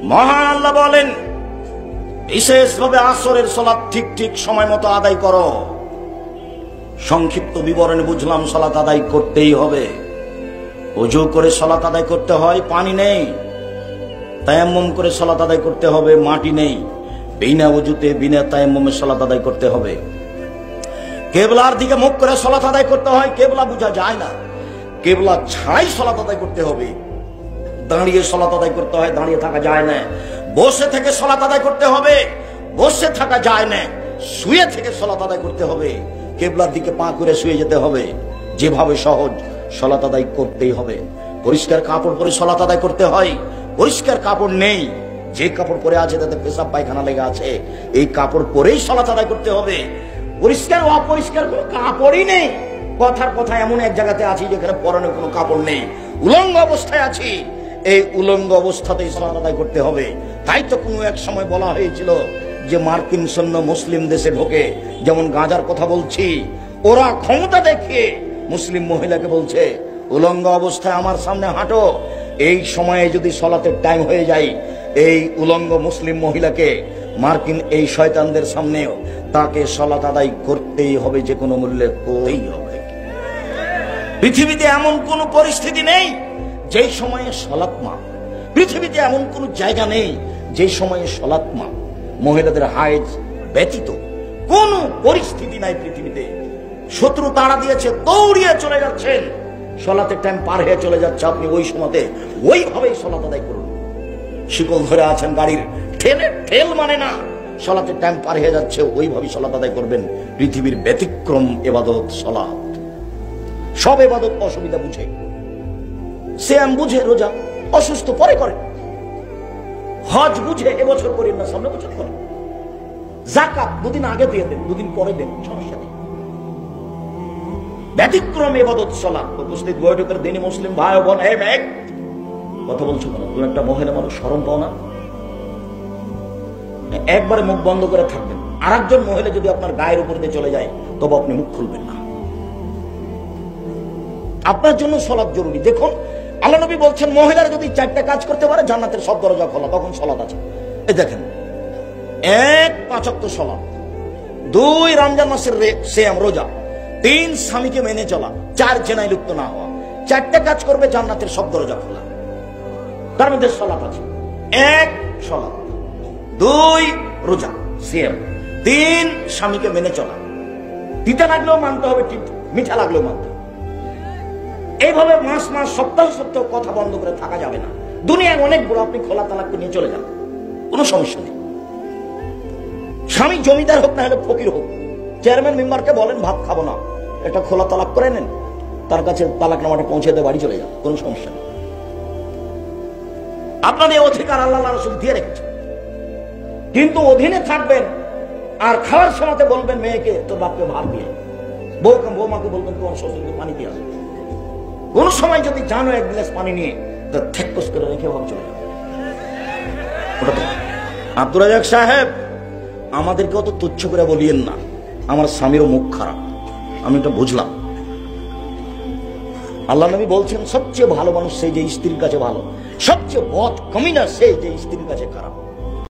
মহান আল্লাহ বলেন, বিশেষভাবে আসরের সালাত ঠিক ঠিক সময় মতো আদায় করো। সংক্ষিপ্ত বিবরণে বুঝলাম সালাত আদায় করতেই হবে। ওযু করে সালাত আদায় করতে হয়, পানি নেই। তায়াম্মুম করে সালাত আদায় করতে হবে, মাটি নেই। বিনা ওযুতে বিনা তায়াম্মুমে সালাত আদায় করতে হবে। কেবলার দিকে মুখ করে সালাত আদায় করতে হয়, কেবলা বোঝা যায় না। কেবলা ছাড়াই সালাত আদায় করতে হবে। দাঁড়িয়ে সালাত আদায় করতে হয়, দাঁড়িয়ে থাকা যায় না। বসে থেকে সালাত আদায় করতে হবে, বসে থাকা যায় না। শুয়ে থেকে সালাত আদায় করতে হবে, কেবলার দিকে পা করে শুয়ে যেতে হবে। যেভাবে সহজ, সালাত আদায় করতেই হবে। পরিষ্কার কাপড় পরে সালাত আদায় করতে হয়। পরিষ্কার কাপড় নেই, যে কাপড় পরে আছে তাতে পেশাব পায়খানা লেগে আছে, এই কাপড় পরেই সালাত আদায় করতে হবে। পরিষ্কার অপরিষ্কার কোনো কাপড়ই নেই। কথার কথা এমন এক জায়গাতে আছি যেখানে পরনে কোনো কাপড় নেই, উলঙ্গ অবস্থায় আছি। এই উলঙ্গ অবস্থাতেই সালাত আদায় করতে হবে। তাই তো কোনো এক সময় বলা হয়েছিল যে মার্কিন সৈন্য মুসলিম দেশে ঢোকে, যেমন গাঁজার কথা বলছি, ওরা ক্ষমতা দেখিয়ে মুসলিম মহিলাকে বলছে উলঙ্গ অবস্থায় আমার সামনে হাঁটো। এই সময়ে যদি সালাতের টাইম হয়ে যায়, এই উলঙ্গ মুসলিম মহিলাকে মার্কিন এই শয়তানদের সামনেও তাকে সালাত আদায় করতেই হবে, যে কোনো মূল্যে করতেই হবে। পৃথিবীতে এমন কোন পরিস্থিতি নেই যেই সময়ে সালাত মা। পৃথিবীতে এমন কোন জায়গা নেই যে সময়ে সালাত মা। মহিলাদের হায়েজ ব্যতীত কোন পরিস্থিতি নাই পৃথিবীতে। শত্রু তাড়া দিয়েছে, দৌড়িয়ে চলে যাচ্ছেন, সালাতের টাইম পার হয়ে চলে যাচ্ছে, আপনি ওই সময়তে ওইভাবেই সালাত আদায় করুন। শিকল ধরে আছেন গাড়ির, ঠেল মানে না, সালাতের টাইম পার হয়ে যাচ্ছে, ওইভাবেই সালাত আদায় করবেন। পৃথিবীর ব্যতিক্রম ইবাদত সালাত। সব ইবাদত অসুবিধা বুঝে, সিয়াম বুঝে, রোজা অসুস্থ পরে করে, হজ বুঝে এবছর করেন না, সামনে বছর করেন। যাকাত দুদিন আগে দিয়ে দেন, দুদিন পরে দেন, সমস্যা নেই। ব্যতিক্রম ইবাদত সালাত। উপস্থিত বৈঠকের দিনী মুসলিম ভাই বোন, হে মেঘ কথা বলছো কেন? তুমি একটা মহিলা মানুষ, শরম পাও না? একবারে মুখ বন্ধ করে থাকবেন। আর একজন মহিলা যদি আপনার গায়ের উপর দিয়ে চলে যায়, তবে আপনি মুখ খুলবেন না। আপনার জন্য সালাত জরুরি। দেখুন, আল্লাহ নবী বলছেন মহিলারা যদি 4টা কাজ করতে পারে জান্নাতের সব দরজা খোলা, তখন সালাত আছে। এই দেখেন, 1 5 ওয়াক্ত সালাত, 2 রমজান মাসের সিয়াম রোজা, 3 স্বামীকে মেনে চলা, 4 জেনায় লিপ্ত না হওয়া। 4টা কাজ করবে, জান্নাতের সব দরজা খোলা। তার মধ্যে সালাত আছে। 1 সালাত, 2 রোজা সিয়াম, 3 স্বামীকে মেনে চলা। তিতা লাগলেও মানতে হবে, মিঠা লাগলেও মানতে হবে। এইভাবে মাস মাস সপ্তাহ সপ্তাহ কথা বন্ধ করে থাকা যাবে না। দুনিয়ায় অনেক বড়, আপনি খোলা তালাককে নিয়ে চলে যান, কোনো সমস্যা নেই। স্বামী জমিদার হোক না হলে ফকির হোক, চেয়ারম্যান মেম্বারকে বলেন ভাত খাবো না, এটা খোলা তালাক করে নেন, তার কাছে তালাক নামাটা পৌঁছে দিয়ে বাড়ি চলে যান, কোনো সমস্যা নেই। আপনার এই অধিকার আল্লাহ রাসূল দিয়ে রেখেছে। কিন্তু অধীনে থাকবেন আর খাওয়ার সময়তে বলবেন মেয়েকে তোর বাপকে ভাত দিয়ে, বৌমাকে বলবেন তোমার শ্বশুরকে পানি দিয়ে আসবে। কোন সময় যদি জানো 1 গ্লাস পানি নিয়ে থেকস করে রেখে ভাব চলে যাবে। আব্দুর রাজ্জাক সাহেব, আমাদেরকে অত তুচ্ছ করে বলিয়েন না। আমার স্বামীরও মুখ খারাপ, আমি এটা বুঝলাম। আল্লাহ নবী বলছেন সবচেয়ে ভালো মানুষ সেই যে স্ত্রীর কাছে ভালো, সবচেয়ে বদ কমিনা সেই যে স্ত্রীর কাছে খারাপ।